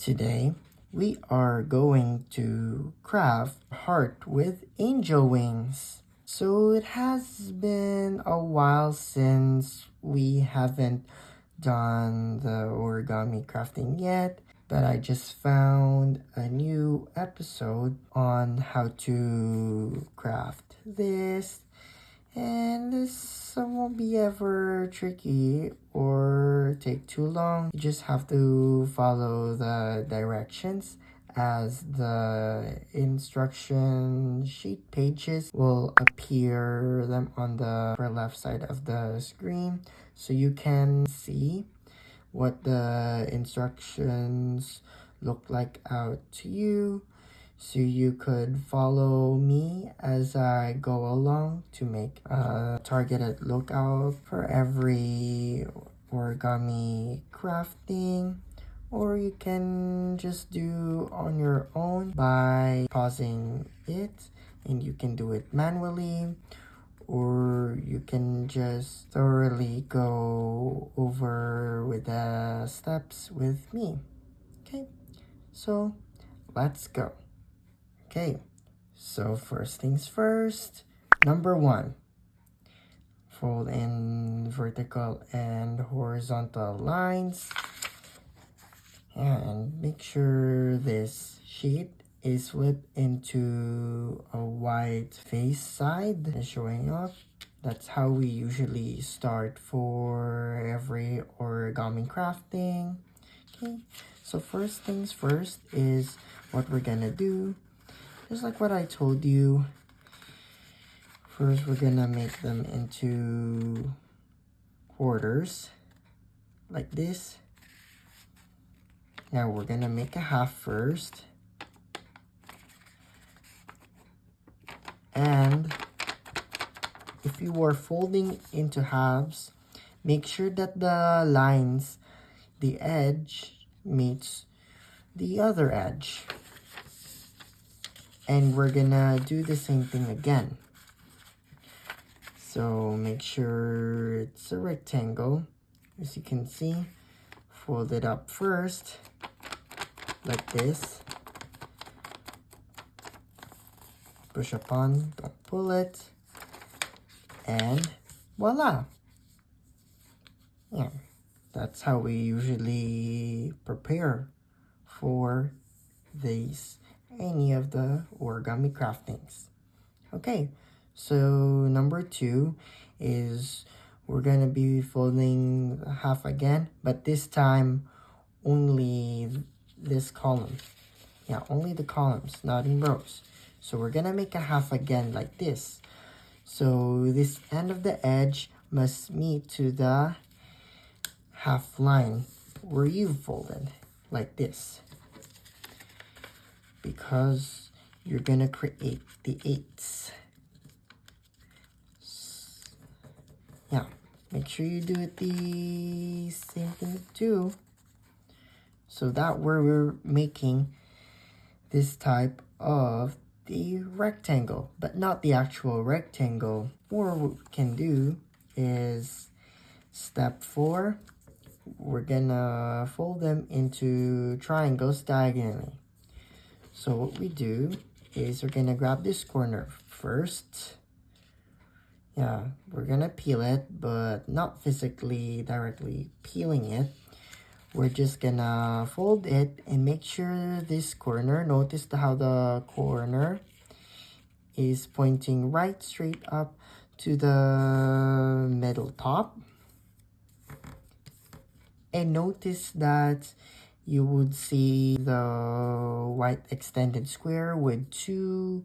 Today, we are going to craft a heart with angel wings. So it has been a while since we haven't done the origami crafting yet, but I just found a new episode on how to craft this, and this won't be ever tricky or take too long. You just have to follow the directions as the instruction sheet pages will appear them on the upper left side of the screen, so you can see what the instructions look like out to you, so you could follow me as I go along to make a targeted lookout for every origami crafting, or you can just do on your own by pausing it, and you can do it manually, or you can just thoroughly go over with the steps with me. Okay, so let's go. Okay, so first things first, number 1, fold in vertical and horizontal lines, and make sure this sheet is flipped into a white face side showing up. That's how we usually start for every origami crafting. Okay, so first things first is what we're gonna do. Just like what I told you, first we're gonna make them into quarters like this. Now we're gonna make a half first, and if you are folding into halves, make sure that the lines, the edge meets the other edge. And we're gonna do the same thing again. So make sure it's a rectangle. As you can see, fold it up first, like this. Push upon, don't pull it. And voila! Yeah, that's how we usually prepare for any of the origami craftings. Okay, so number 2 is we're gonna be folding half again, but this time only this column. Yeah, only the columns, not in rows. So we're gonna make a half again like this. So this end of the edge must meet to the half line where you folded, like this, because you're gonna create the 8s. Yeah, make sure you do it the same thing too, so that we're making this type of the rectangle, but not the actual rectangle. Or what we can do is step 4, we're gonna fold them into triangles diagonally. So what we do is we're gonna grab this corner first. Yeah, we're gonna peel it, but not physically directly peeling it. We're just gonna fold it and make sure this corner, notice how the corner is pointing right straight up to the middle top. And notice that you would see the white extended square with 2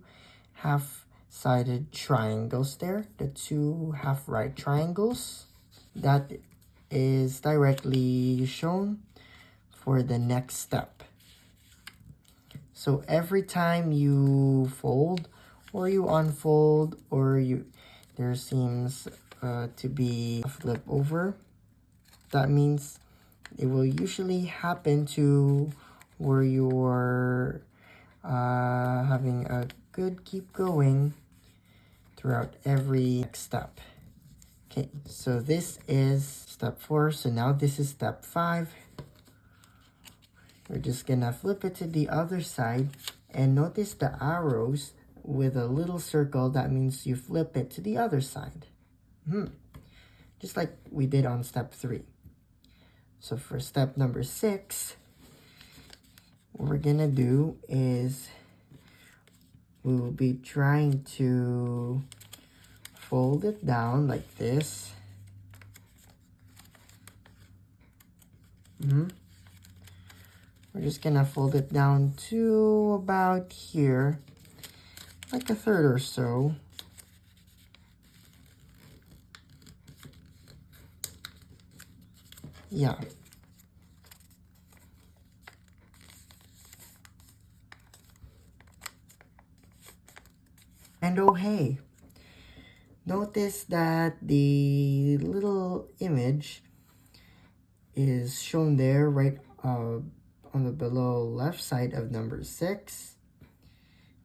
half-sided triangles there, the 2 half-right triangles. That is directly shown for the next step. So every time you fold or you unfold, or there seems to be a flip over, that means it will usually happen to where you're having a good keep going throughout every step. Okay, so this is step 4. So now this is step 5. We're just gonna flip it to the other side and notice the arrows with a little circle. That means you flip it to the other side. Just like we did on step 3. So for step number 6, what we're gonna do is we will be trying to fold it down like this. We're just gonna fold it down to about here, like a third or so. Yeah. And oh hey, notice that the little image is shown there right on the below left side of number 6.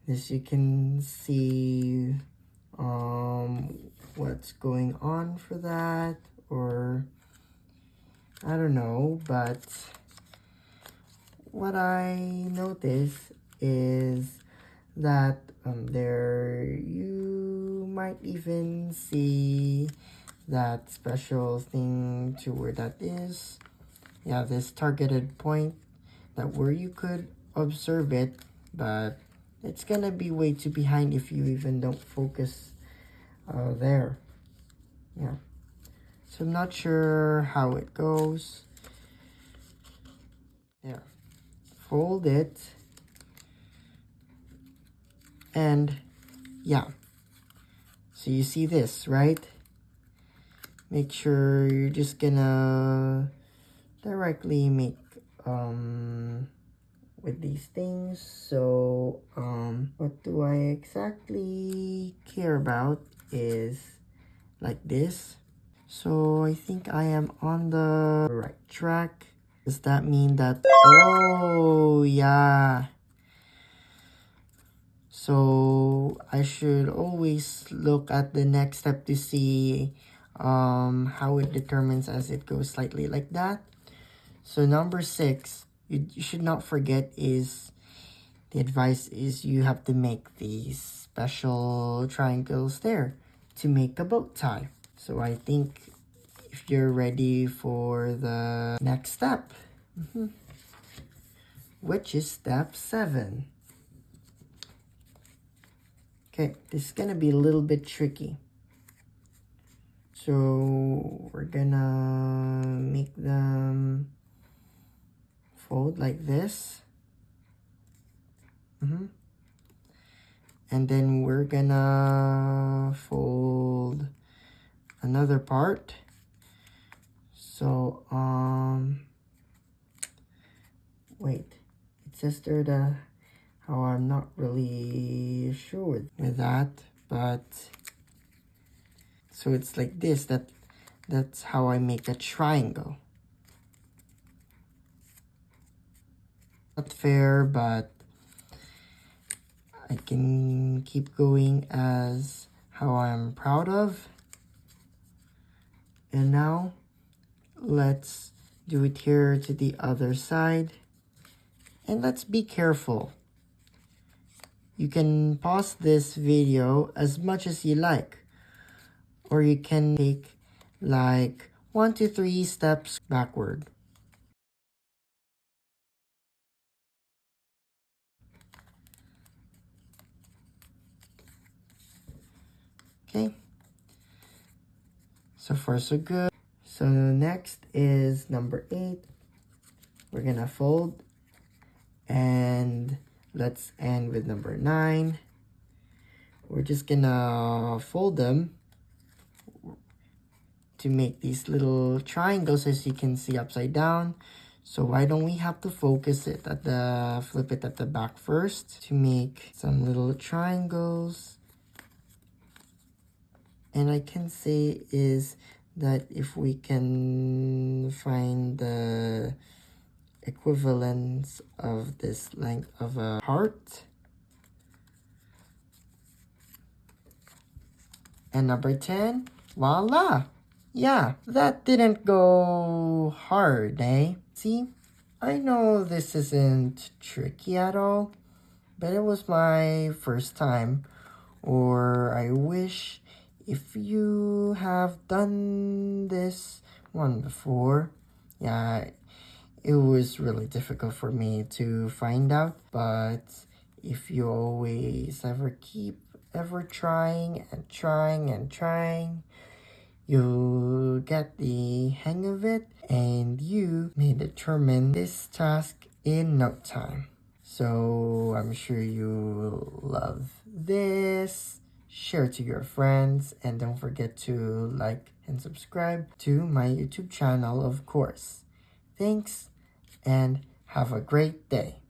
As you can see what's going on for that, or I don't know, but what I notice is that there you might even see that special thing to where that is. Yeah, this targeted point that where you could observe it, but it's gonna be way too behind if you even don't focus there. Yeah, so I'm not sure how it goes. There, fold it, and yeah, so you see this, right? Make sure you're just gonna directly make with these things. So what do I exactly care about is like this. So I think I am on the right track. Does that mean that, oh yeah, so I should always look at the next step to see how it determines as it goes slightly like that. So number 6, you should not forget is, the advice is you have to make these special triangles there to make a bow tie. So I think if you're ready for the next step, which is step 7. Okay, this is gonna be a little bit tricky. So we're gonna make them fold like this. And then we're gonna fold another part. So wait, it says there the how I'm not really sure with that, but so it's like this, that's how I make a triangle. Not fair, but I can keep going as how I'm proud of. And now let's do it here to the other side, and let's be careful. You can pause this video as much as you like, or you can take like 1 to 3 steps backward. Okay, so far so good. So next is number 8. We're gonna fold, and let's end with number 9. We're just gonna fold them to make these little triangles, as you can see, upside down. So why don't we have to focus it at the, flip it at the back first to make some little triangles. And I can say is that if we can find the equivalence of this length of a heart. And number 10, voila! Yeah, that didn't go hard, eh? See? I know this isn't tricky at all, but it was my first time. Or I wish if you have done this one before. Yeah, it was really difficult for me to find out, but if you always ever trying and trying and trying, you'll get the hang of it and you may determine this task in no time. So I'm sure you will love this. Share to your friends and don't forget to like and subscribe to my YouTube channel, of course. Thanks and have a great day.